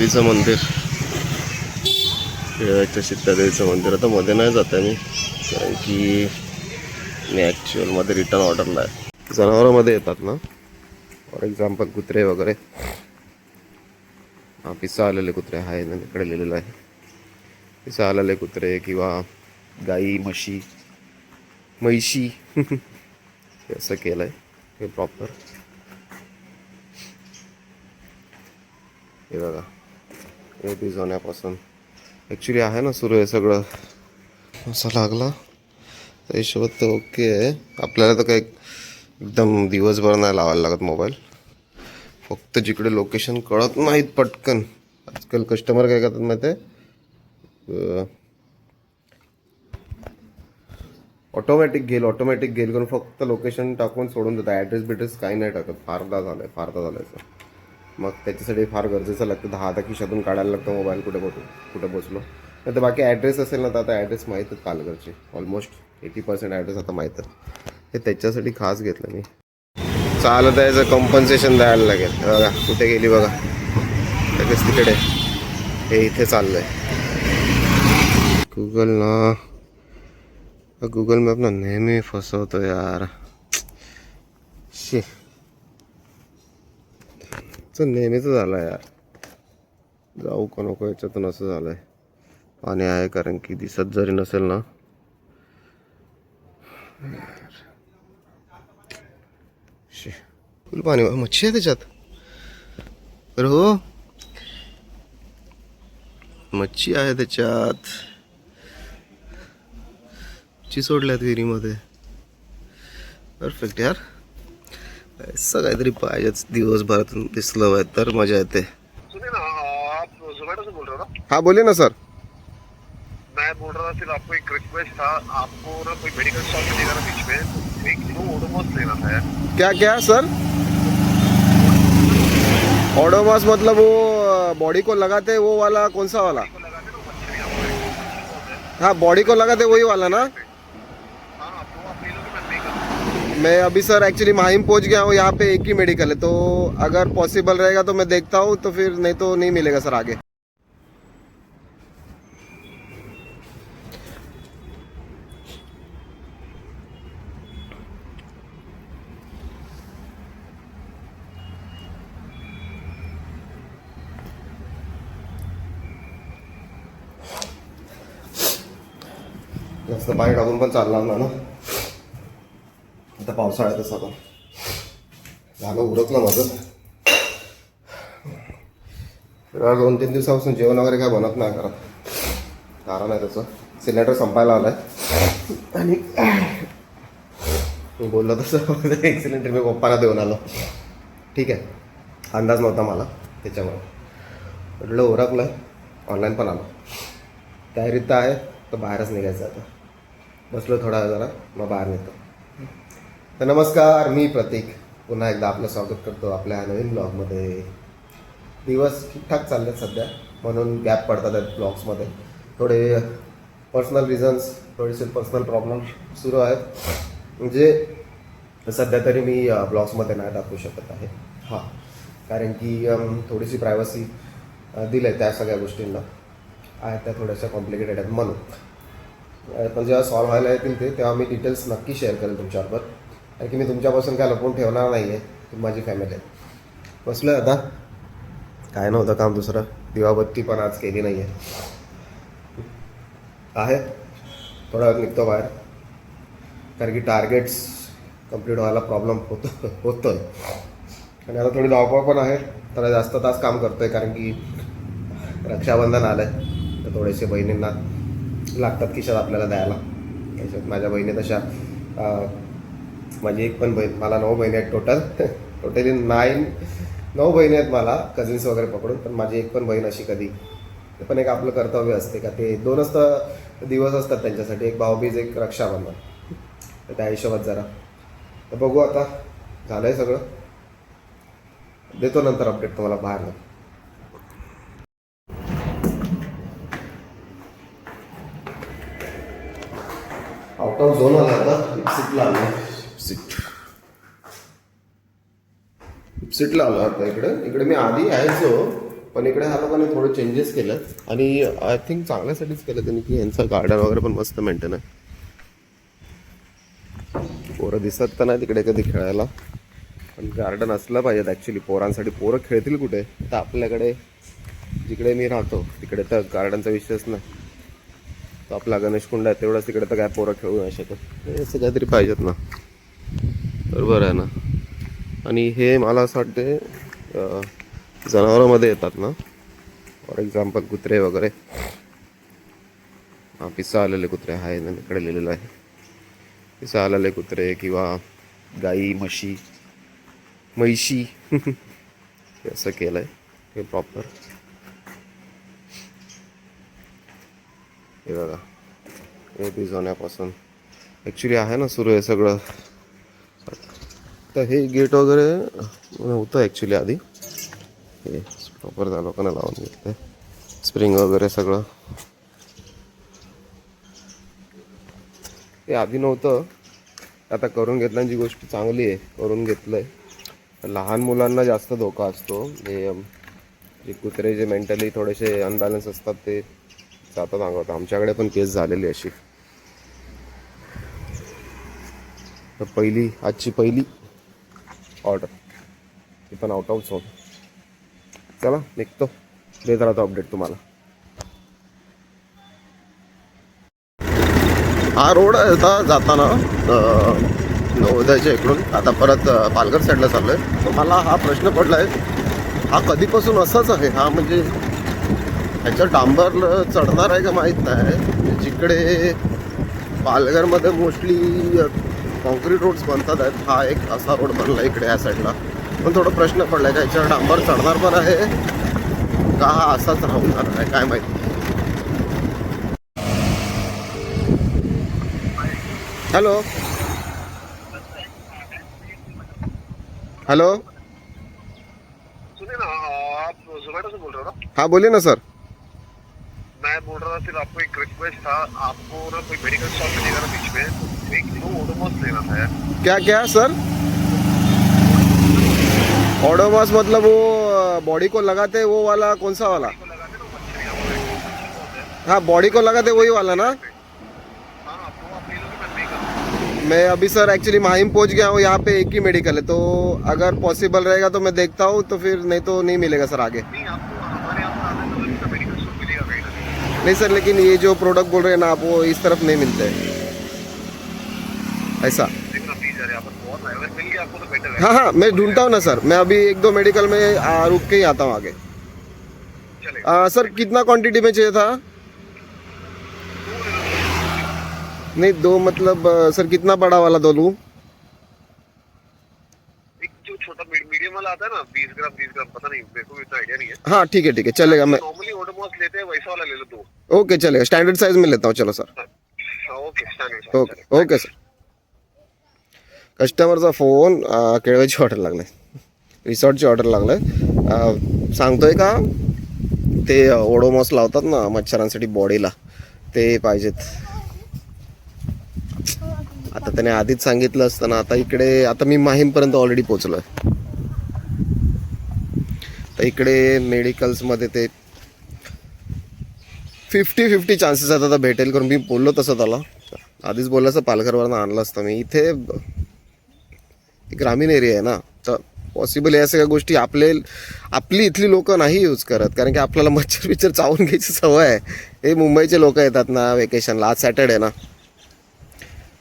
देवीचं मंदिर, केळव्याच्या सीतादेवीचं मंदिर. आता मध्ये नाही जात आहे मी, कारण की मी ॲक्च्युअलमध्ये रिटर्न ऑर्डरला आहे. जनावरांमध्ये येतात ना, फॉर एक्झाम्पल कुत्रे वगैरे, पिसा आलेले कुत्रे आहे ना, इकडे लिहिलेलं आहे पिसा आलेले कुत्रे, किंवा गाई म्हशी असं केलं आहे हे प्रॉपर. हे बघा, हे भिजवण्यापासून ॲक्च्युली आहे ना सुरू आहे सगळं. असं लागला तर हिशोबात तर ओके आहे. आपल्याला तर काही एकदम दिवसभर नाही लावायला लागत मोबाईल, फक्त जिकडे लोकेशन कळत नाहीत पटकन. आजकाल कस्टमर काय करतात माहिती आहे, ऑटोमॅटिक गेल करून फक्त लोकेशन टाकून सोडून देतात. ॲड्रेस बिड्रेस काही नाही टाकत. फारदा झालं मग त्याच्यासाठी फार गरजेचं लागतं. 10 खिशातून काढायला लागतं मोबाईल, कुठे बसलो. नाही तर बाकी ॲड्रेस असेल ना, तर आता ॲड्रेस माहीत आहेत पालघरचे. ऑलमोस्ट 80% ॲड्रेस आता माहीत आहेत. हे त्याच्यासाठी खास घेतलं मी. चालत यायचं कॉम्पन्सेशन द्यायला लागेल. बघा कुठे गेली बघा, लगेच तिकडे. हे इथे चाललं आहे. गुगल मॅप ना नेहमी फसवतो यार. नेहमीच झालं यार. जाऊ का नको याच्यातून असं झालंय. पाणी आहे कारण की दिसत जरी नसेल ना, फुल पाणी. मच्छी आहे त्याच्यात. अरे हो, मच्छी आहे त्याच्यात. मच्छी सोडल्यात विहिरीमध्ये. परफेक्ट यार. असं काहीतरी पाहिजेच दिवसभरातून दिसलं पाहिजे तर मजा येते. हाँ बोलिए ना सर. मैं बोल रहा था फिर आपको एक रिक्वेस्ट था, आपको ना कोई मेडिकल शॉप मिलेगा ना बीच में, 1 किलो ओडोमॉस लेना था यार. क्या क्या सर? ओडोमॉस मतलब वो बॉडी को लगाते वो वाला, कौन सा वाला? हाँ बॉडी को लगाते वही वाला ना. मैं अभी सर एक्चुअली माहिम पहुंच गया हूँ. यहाँ पे एक ही मेडिकल है, तो अगर पॉसिबल रहेगा तो मैं देखता हूँ, तो फिर नहीं तो नहीं मिलेगा सर आगे. जास्त पाणी टाकून पण चालणार ना. आता पावसाळ्यातच आता झालं उरकलं माझं. 2-3 दिवसापासून जेवण वगैरे काय बनत नाही घरात. कारण आहे त्याचं, सिलेंडर संपायला आलाय. आणि मी बोललो तसं एक सिलेंडर मी पप्पांना देऊन आलो. ठीक आहे, अंदाज नव्हता मला त्याच्यामुळे म्हटलं उरकलं. ऑनलाईन पण आलो. तयारीत आहे तर बाहेरच निघायचं. आता बसलो थोडा वेळ जरा, मग बाहेर निघतो. तर नमस्कार, मी प्रतीक पुन्हा एकदा आपलं स्वागत करतो आपल्या नवीन ब्लॉगमध्ये. दिवस ठीकठाक चालले सध्या, म्हणून गॅप पडतात आहेत ब्लॉग्समध्ये. थोडे पर्सनल रिझन्स, थोडेसे पर्सनल प्रॉब्लेम सुरू आहेत, म्हणजे सध्या तरी मी ब्लॉग्समध्ये नाही टाकू शकत आहे. हां, कारण की थोडीशी प्रायव्हसी दिली आहे त्या सगळ्या गोष्टींना. आहेत त्या थोड्याशा कॉम्प्लिकेटेड आहेत म्हणून. पण जेव्हा सॉल्व्ह व्हायला येतील तेव्हा मी डिटेल्स नक्की शेअर करेल तुमच्याबरोबर. कारण की मी तुमच्यापासून काय लपवून ठेवणार नाही आहे. तुम्ही माझी फॅमिली आहे. बसलो आहे आता, काय नव्हतं काम दुसरं. दिवाबत्ती पण आज केली नाही आहे. थोडा वेळ निघतो बाहेर, कारण की टार्गेट्स कंप्लीट व्हायला प्रॉब्लेम होतो आहे. आणि आता थोडी धावपळ पण आहे, तर जास्त तास काम करतो आहे. कारण की रक्षाबंधन आलं आहे, तर थोडेसे बहिणींना लागतात खिशात आपल्याला द्यायला. त्याच्यात माझ्या बहिणी तशा, माझी एक पण बहीण, मला 9 बहिणी आहेत टोटली 9 बहिणी आहेत मला, कझिन्स वगैरे पकडून. पण माझी एक पण बहीण अशी कधी, ते पण एक आपलं कर्तव्य असते का, ते 2च तर दिवस असतात त्यांच्यासाठी, एक भाऊबीज एक रक्षाबंधन. तर त्या हिशोबात जरा तर बघू. आता झालं आहे सगळं, देतो नंतर अपडेट तुम्हाला बाहेर. आउट ऑफ झोन आला आता, इप्सिटला आलो. इप्सिटला आलो आता. इकडे मी आधी यायचो, पण इकडे ह्या लोकांनी थोडे चेंजेस केलं आणि आय थिंक चांगल्यासाठीच केलं त्यांनी की यांचं गार्डन वगैरे पण मस्त मेंटेन आहे. पोरं दिसत तर नाही तिकडे कधी खेळायला, पण गार्डन असलं पाहिजेत ॲक्च्युली पोरांसाठी. पोरं खेळतील कुठे? तर आपल्याकडे जिकडे मी राहतो तिकडे तर गार्डनचा विषयच नाही. तो आपला गणेशकुंड आहे तेवढंच, तिकडे तर काय पोरं खेळू नाही शकत. हे असं काहीतरी पाहिजेत ना, बरोबर आहे ना. आणि हे मला असं वाटते जनावरांमध्ये येतात ना, फॉर एक्झाम्पल कुत्रे वगैरे. पिसा आलेले कुत्रे आहे ना, इकडे लिहिलेलं आहे पिसा आलेले कुत्रे किंवा गाई म्हशी हे असं केलं आहे हे प्रॉपर. हे बघा, हे भिजवण्यापासून ॲक्च्युली आहे ना सुरू आहे सगळं. तर हे गेट वगैरे नव्हतं ॲक्च्युली आधी, हे प्रॉपर त्या लोकांना लावून घेतलं स्प्रिंग वगैरे सगळं. हे आधी नव्हतं, आता करून घेतल्याची गोष्ट चांगली आहे, करून घेतलं आहे. लहान मुलांना जास्त धोका असतो. जे कुत्रे जे मेंटली थोडेसे अनबॅलन्स असतात ते जातात अंगावर. आमच्याकडे पण केस झालेली अशी. तर आजची पहिली ऑर्डर ती पण आउट ऑफ झोन. चला निघतो, देत राहतो अपडेट तुम्हाला. हा रोड आहे आता जाताना नवोदयाच्या इकडून, आता परत पालघर साईडला चाललो आहे. तर मला हा प्रश्न पडला आहे, हा कधीपासून असाच आहे? हा म्हणजे ह्याच्या डांबर चढणार आहे का माहीत नाही. जिकडे पालघरमध्ये मोस्टली कॉन्क्रीट रोड्स बनतात आहेत, हा एक असा रोड बनला इकडे या साईडला. पण थोडा प्रश्न पडला आहे का ह्याच्यावर डांबर चढणार पण आहे का हा असाच राहणार आहे काय माहिती. हेलो हेलो, सुनिए ना, आप जोमेटो से बोल रहे हो ना? हाँ बोलिए ना सर. मैं बोल रहा था सिर्फ आपको एक रिक्वेस्ट था, आपको ना कोई मेडिकल शॉप मिलेगा ना बीच में, तो 1 किलो ओडोमॉस लेना था यार. क्या क्या सर? ओडोमॉस मतलब वो बॉडी को लगाते वो वाला, कौन सा वाला? को लगाते ना मच्छर का वो है. हाँ बॉडी को लगाते वही वाला ना. हाँ तो आप ले लो, मैं पे कर. मैं अभी सर एक्चुअली माहिम पहुंच गया हूँ. यहाँ पे एक ही मेडिकल है, तो अगर पॉसिबल रहेगा तो मैं देखता हूँ, तो फिर नहीं तो नहीं मिलेगा सर आगे. नहीं, आपको हमारे यहाँ पर आने वाला इसका मेडिकल शॉप मिलेगा कहीं ना कहीं. नहीं सर, लेकिन ये जो प्रोडक्ट बोल रहे हैं ना आप, वो इस तरफ नहीं मिलते हैं ऐसा. देखना प्लीज यार, यहाँ पर बहुत है, अगर मिल गया आपको तो बेटर है. हाँ हाँ मैं ढूंढता हूँ ना सर. मैं अभी 1-2 मेडिकल में रुक के ही आता हूँ आगे. चलेगा. सर कितना क्वांटिटी में चाहिए था? नहीं 2 मतलब सर कितना बड़ा वाला दो लूँ? एक जो छोटा मीडियम वाला आता है ना, 20 ग्राम, पता नहीं, मेरे को भी इतना आइडिया नहीं है. हाँ ठीक है चलेगा. मैं नॉर्मली ओडोमॉस लेते हैं, वैसा वाला ले लो 2. ओके चलेगा, स्टैंडर्ड साइज में लेता हूँ. चलो सर. हाँ okay, standard. Okay okay sir. कस्टमरचा फोन, केळव्याची ऑर्डर लागलाय, रिसॉर्टची ऑर्डर लागलाय. सांगतोय का ते ओडोमॉस लावतात ना मच्छरांसाठी बॉडीला, ते पाहिजेत. आता त्याने आधीच सांगितलं असतं ना. आता इकडे आता मी माहीमपर्यंत ऑलरेडी पोचलो आहे. तर इकडे मेडिकल्समध्ये ते 50-50 चान्सेस आहेत आता भेटेल. करून मी बोललो तसं त्याला आधीच बोललं, पालघरवरनं आणलं असतं मी. इथे ग्रामीण एरिया आहे ना, तर पॉसिबल या सगळ्या गोष्टी आपली इथली लोक नाही यूज करत, कारण की आपल्याला मच्छर चावून घ्यायची सवय आहे. हे मुंबईचे लोक येतात ना वेकेशनला, आज सॅटर्डे ना,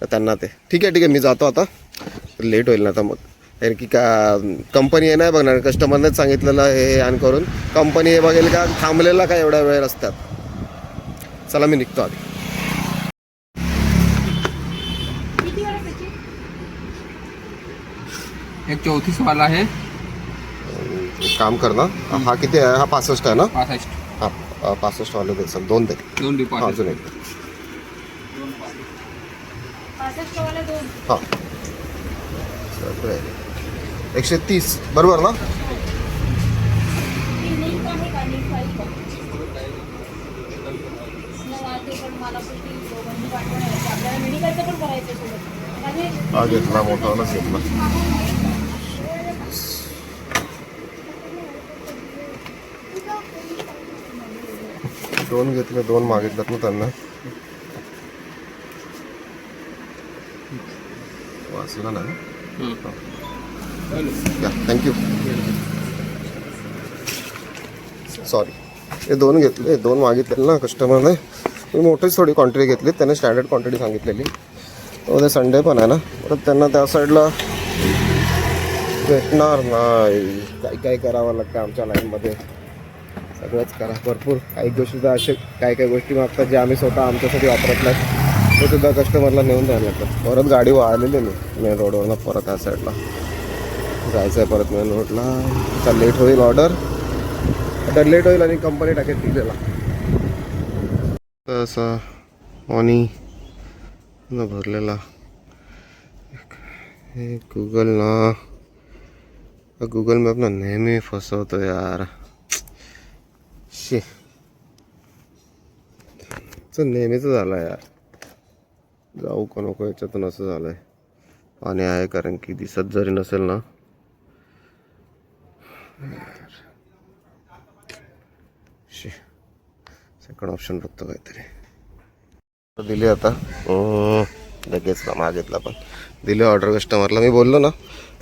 तर त्यांना ते ठीक आहे मी जातो आता, लेट होईल ना तर मग. कारण की का कंपनी आहे नाही बघणार, कस्टमरनेच सांगितलेलं हे ऑन करून. कंपनी हे बघेल का थांबलेला का एवढ्या वेळ रस्त्यात. चला मी निघतो आधी. एक 34 वाला है. एक काम कर ना, हा किती आहे? हा 65 आहे ना. 65. हा 65 वाले दे सर, 2 दे. 2 हा डिपॉझिट. अजून एक. 65 वाला 2. हां 130 बरोबर ना. लिंक आहे का? लिंक फाईल का? ते पण मला पण ती दोघांनी पाठवणार आहे. आपल्याला मेडिकलचं पण करायचं सोबत. हा घेतला, मोठावालाच घेतला. 2 घेतले, 2 मागितल्यात ना त्यांना. वाचला ना. थँक्यू. सॉरी. हे 2 घेतले, 2 मागितले ना कस्टमरने. मी मोठीच थोडी क्वांटिटी घेतली, त्याने स्टँडर्ड क्वांटिटी सांगितलेली. उद्या संडे पण आहे ना, परत त्यांना त्या साईडला भेटणार नाही. काय करावं लागतं आमच्या लाईनमध्ये, सगळंच करा. भरपूर काही गोष्टी तर असे काही गोष्टी मागतात जे आम्ही स्वतः आमच्यासाठी वापरत नाही, ते सुद्धा कस्टमरला नेऊन द्यायला लागतं. परत गाडी वाढलेली मी मेन रोडवरनं परत त्या साईडला जायचं आहे. परत मेन रोडला आता लेट होईल ऑर्डर, आता लेट होईल आणि कंपनी टाकेल तिला असा आणि न भरलेला. हे गुगल मॅप ना नेहमी फसवतो यार. नेहमीच झालं यार, जाऊ का नको याच्यातून असं झालंय. पाणी आहे कारण की दिसत जरी नसेल ना. सेकंड ऑप्शन बघतो काहीतरी. दिली आता लगेच ना मागितला पण दिले ऑर्डर कस्टमरला. मी बोललो ना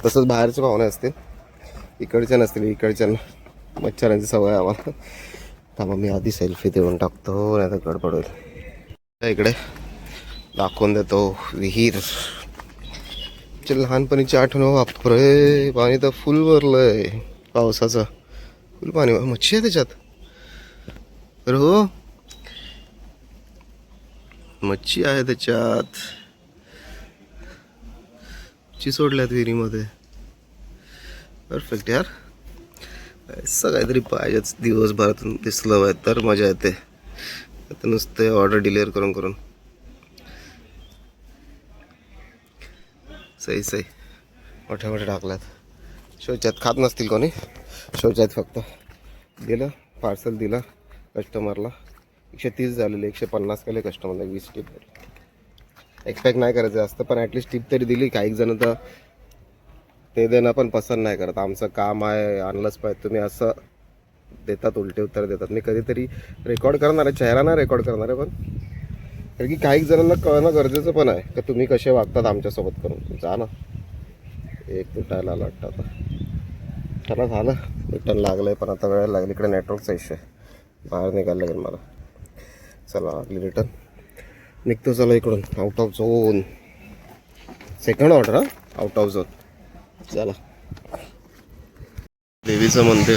तसंच बाहेरचे पाहुणे असतील, इकडच्या नसतील. इकडच्या मच्छरांची सवय आहे आम्हाला. थांबा मी आधी सेल्फी देऊन टाकतो, नाही तर गडबड होईल. इकडे दाखवून देतो विहीर. लहानपणीची आठवण. बापरे, पाणी तर फुल भरलंय पावसाचं, फुल पाणी. मच्छी आहे त्याच्यात. अरे हो, मच्छी आहे त्याच्यात. मच्छी सोडल्यात विहिरीमध्ये. परफेक्ट यार. असं काहीतरी पाहिजेच दिवसभरातून दिसलं पाहिजे तर मजा येते. आता नुसते ऑर्डर डिलिव्हर करून सही मोठ्या टाकल्यात. शौचात खात नसतील कोणी, शौचात फक्त दिलं. पार्सल दिलं कस्टमरला. 130 झालेले, 150 केले कस्टमरला. 20 टिप एक्सपेक्ट नाही करायचं असतं, पण ॲटलिस्ट टिप तरी दिली. काही जण तर ते देणं पण पसंत नाही करत. आमचं काम आहे, आणलंच पाहिजे तुम्ही असं देतात, उलटे उत्तर देतात. मी कधीतरी रेकॉर्ड करणार आहे, चेहरा नाही रेकॉर्ड करणार आहे, पण कारण की काही जणांना कळणं गरजेचं पण आहे की तुम्ही कसे वागतात आमच्यासोबत. करून जा ना. एक तुटायला आला वाटतं आता. चला झालं, रिटर्न लागलं आहे, पण आता वेळ लागली. इकडे नेटवर्कचा इश्यू आहे, बाहेर निघायला लागेल मला. चला लागली रिटर्न, निघतो. चला इकडून out of zone. Second order हा, आउट ऑफ झोन. चला. देवीचं मंदिर,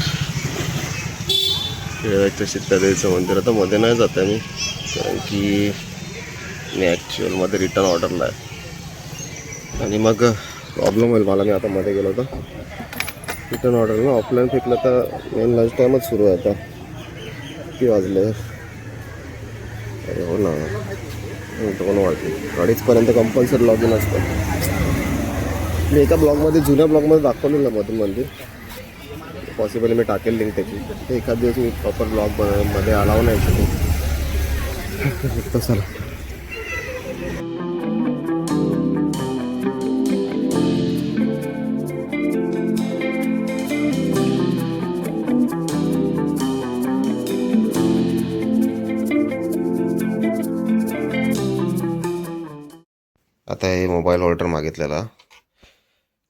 केळव्याच्या सीतादेवीचं मंदिर. आता मध्ये नाही जात आहे मी, कारण की मी ॲक्च्युअलमध्ये रिटर्न ऑर्डरला आहे आणि मग प्रॉब्लेम होईल मला. मी आता मध्ये गेलो होतो रिटर्न ऑर्डरला. ऑफलाईन फेकलं तर मेन लंच टाईमच सुरू आहे. आता किती वाजले? अरे हो ना, 2 वाजले. 2:30पर्यंत कंपल्सरी लॉग इन असतं. मी एका ब्लॉगमध्ये, जुन्या ब्लॉगमध्ये दाखवलेलं मधून मंदिर. पॉसिबल मी टाकेल लिंक त्याची. ते एखाद दिवस मी प्रॉपर ब्लॉगमध्ये अलाव नाही शकतो. चला आता हे मोबाईल होल्डर मागितलेला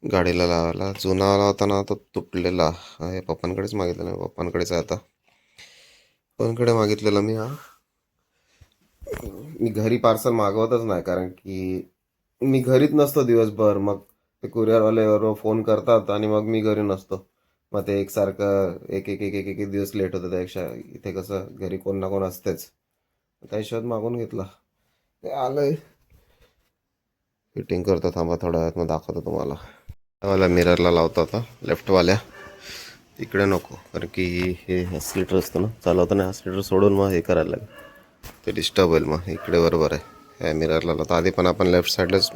गाडीला लावायला. जुना आला होता ना, तो तुटलेला. हे पप्पांकडेच मागितलेला. पप्पांकडेच आहे आता. पप्पांकडे मागितलेला मी. मी घरी पार्सल मागवतच नाही, कारण की मी घरीच नसतो दिवसभर. मग ते कुरिअरवाले फोन करतात आणि मग मी घरी नसतो. मग ते एकसारखं एक दिवस लेट होतं. त्यापेक्षा इथे कसं घरी कोण ना कोण असतेच. त्या हिशोबात मागून घेतला. ते आलंय, फिटिंग करतो. थांबा थोड्या वेळात मग दाखवतो तुम्हाला. वाला मिररला लावतो आता, लेफ्टवाल्या. इकडे नको, कारण की हे ॲक्सिलेटर असतं ना चालवताना, ॲक्सिलेटर सोडून मग हे करायला लागेल, ते डिस्टर्ब होईल. मग इकडे बरोबर आहे. ह्या मिररला लावतो. आधी पण आपण लेफ्ट साईडलाच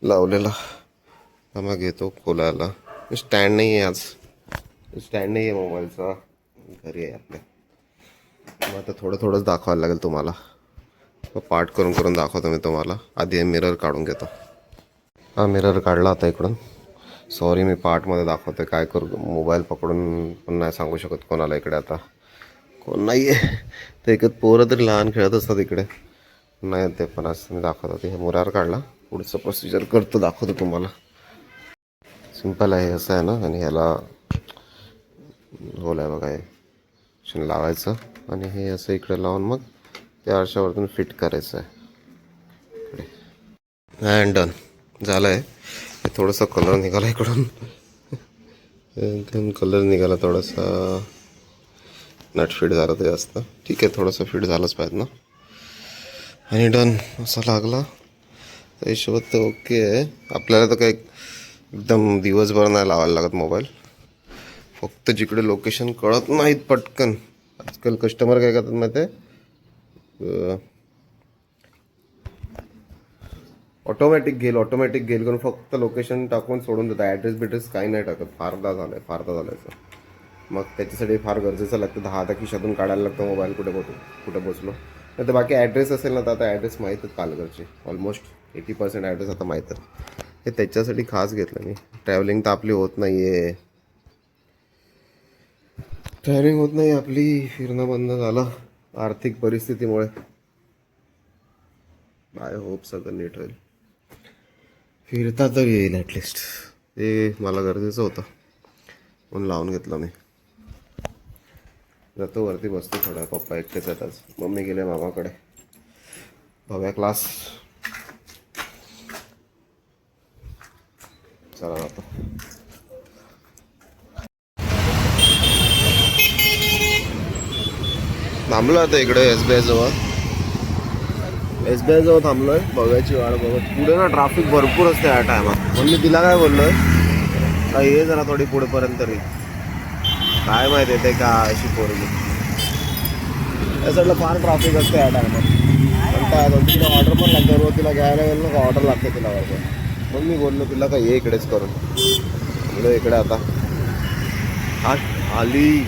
लावलेला. मग घेतो खोलायला. स्टँड नाही आहे आज, स्टँड नाही आहे मोबाईलचा, घरी आहे आपल्या. मग आता थोडंच दाखवायला लागेल तुम्हाला. पार्ट करून दाखवतो मी तुम्हाला. आधी हे मिरर काढून घेतो. हा मिरर काढला आता इकडून. सॉरी, मी पार्टमध्ये दाखवतो. काय करू, मोबाईल पकडून पण नाही सांगू शकत कोणाला इकडे. आता कोण नाही आहे. तर एकच पोरं तरी लहान खेळत असतात इकडे. नाही ते पण असं मी दाखवतो. ते मुरार काढला. पुढचं प्रोसिजर करतो, दाखवतो तुम्हाला. सिंपल आहे, असं आहे ना. आणि ह्याला होल आहे बघा, हे लावायचं आणि हे असं इकडे लावून मग त्या आरशावरतून फिट करायचं आहे इकडे. अँड डन झालं आहे. हे थोडंसं कलर निघाला इकडून, एकदम कलर निघाला थोडासा. नट फिट झालं ते जास्त ठीक आहे, थोडंसं फिट झालंच पाहिजे ना. आणि डन असा लागला त्या हिशोबात तर ओके आहे. आपल्याला तर काही एकदम दिवसभर नाही लावायला लागत मोबाईल. फक्त जिकडे लोकेशन कळत नाहीत पटकन. आजकाल कस्टमर काय करतात माहिती आहे, ऑटोमॅटिक घेईल करून फक्त लोकेशन टाकून सोडून देतात. ॲड्रेस बिड्रेस काही नाही टाकत. फारदा झालं. मग त्याच्यासाठी फार गरजेचं लागतं. 10 खिशातून काढायला लागतं मोबाईल, कुठे बसलो. नाही तर बाकी ॲड्रेस असेल ना, तर आता ॲड्रेस माहीतच पालघरचे ऑलमोस्ट 80% ॲड्रेस आता माहीतच. हे त्याच्यासाठी खास घेतलं मी. ट्रॅव्हलिंग तर आपली होत नाही आहे. आपली फिरणं बंद झालं आर्थिक परिस्थितीमुळे. आय होप सगळं नीट होईल. फिरता तर येईल ॲटलिस्ट. ते मला गरजेचं होतं म्हणून लावून घेतलं मी. जातो वरती, बसतो थोडा. पप्पा एकटेच आहेत आज. मम्मी गेले मामाकडे. भव्या क्लास. चला जातो. थांबलो आता इकडे SBI जवळ थांबलोय. बघायची वाट बघत. पुढे ना ट्रॅफिक भरपूर असते या टायमात. म्हणून मी तिला काय बोललोय, का ये जरा थोडी पुढेपर्यंत तरी. काय माहिती येते का अशी पोरगी. या साईडला फार ट्रॅफिक असते या टायमात. पण काय तिला ऑर्डर पण लागते. रोज तिला घ्यायला गेलो ना, ऑर्डर लागते तिला बरोबर. मग मी बोललो तिला का ये इकडेच करून. बोललो इकडे आता आली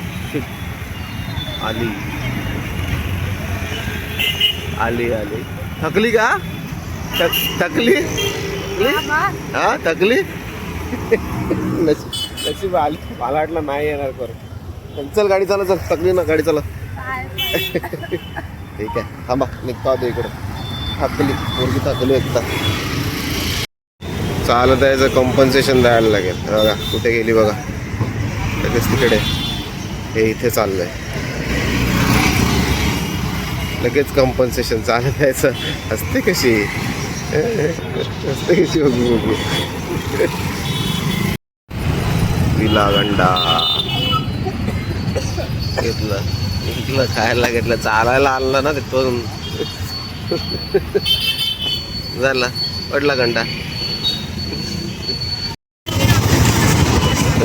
थकली का? थकली हा थकली. नशीब आली. मला वाटलं नाही येणार करून. चल गाडी चालव, चल. थकली ना, गाडी चालव. ठीक आहे, थांबा निघतो आता इकडे. पोरगी थकली एकदा. चालत यायचं कॉम्पन्सेशन द्यायला लागेल. बघा कुठे गेली बघा, लगेच तिकडे. हे इथे चाललंय लगेच कॉम्पन्सेशन. चालत यायचं. असते कशी बघू. विला गंडा घेतलं खायला घेतलं. चालायला आणलं ना तिथून. झाला पडला घंटा.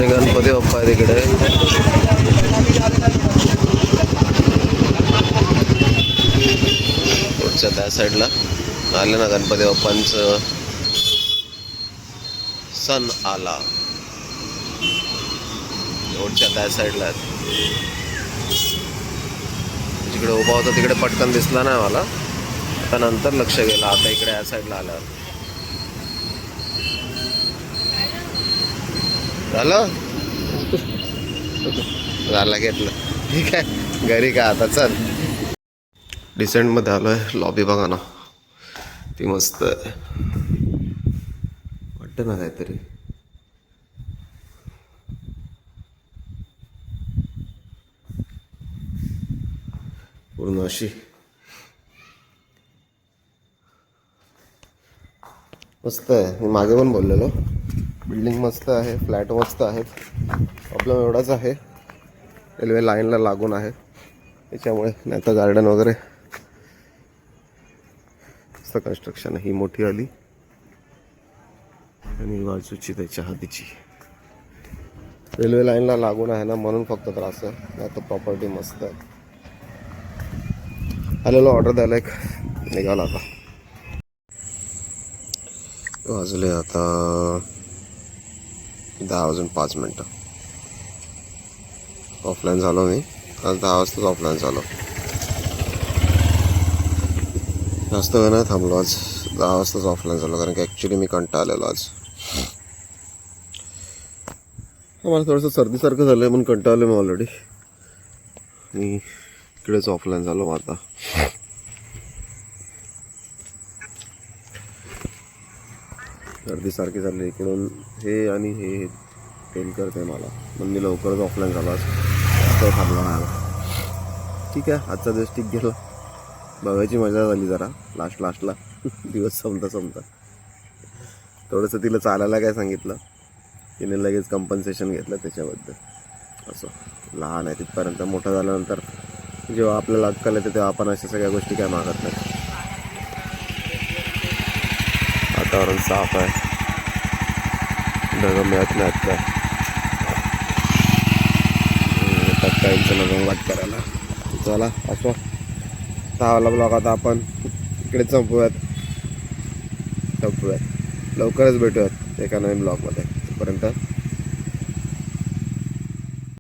गणपती बाप्पा आहे तिकडे. पुढच्या त्या साईडला आले ना गणपती बाप्पांचं सण आला. रोडच्या त्या साईडला जिकडे उभा होता तिकडे पटकन दिसला नाही मला. आता नंतर लक्ष गेलं. आता इकडे या साईडला आला. झालं घेतलं. ठीक आहे घरी का आता. चल डिसेंटमध्ये आलो आहे. लॉबी बघा ना, ती मस्त आहे वाटतं ना काहीतरी. पूर्ण अशी मस्त आहे. मी मागे पण बोललेलो, बिल्डिंग मस्त आहे, फ्लॅट मस्त आहेत. प्रॉब्लेम एवढाच आहे, रेल्वे लाईनला लागून आहे त्याच्यामुळे. नाही तर गार्डन वगैरे मस्त कन्स्ट्रक्शन. ही मोठी आली आणि बाजूची त्याच्या हातीची. रेल्वे लाईनला लागून आहे ना, म्हणून फक्त त्रास आहे. नाही तर प्रॉपर्टी मस्त आहे. आलेलो ऑर्डर द्यायला एक निघाला. आता वाजले आता 10:05. ऑफलाईन झालो मी आज. 10 वाजताच ऑफलाईन झालो. जास्त वेळ नाही थांबलो आज. 10 वाजताच ऑफलाईन झालो, कारण की ॲक्च्युली मी कंटाळलेलो आज. मला थोडंसं सर्दीसारखं झालं आहे म्हणून कंटाळलो मी ऑलरेडी. मी इकडेच ऑफलाईन झालो आता. गर्दी सारखी झाली इकडून. हे आणि हे पेन करते मला, पण मी लवकरच ऑफलाईन झालो असं थांबला मला. ठीक आहे, आजचा दिवस ठीक गेला. बघायची मजा झाली जरा लास्टला दिवस संपता. थोडंसं तिला चालायला काय सांगितलं, तिने लगेच कंपन्सेशन घेतलं त्याच्याबद्दल. असं लहान आहे तिथपर्यंत, मोठं झाल्यानंतर जेव्हा आपल्याला अक्कल येते तेव्हा आपण अशा सगळ्या गोष्टी काय मागत नाही. वातावरण साफ आहे, ढगं मिळत नाहीत काय. काहींचं नगं वाट करायला. चला असो, सहाला ब्लॉग आता आपण इकडे संपूयात. लवकरच भेटूयात एका नवीन ब्लॉगमध्ये. तोपर्यंत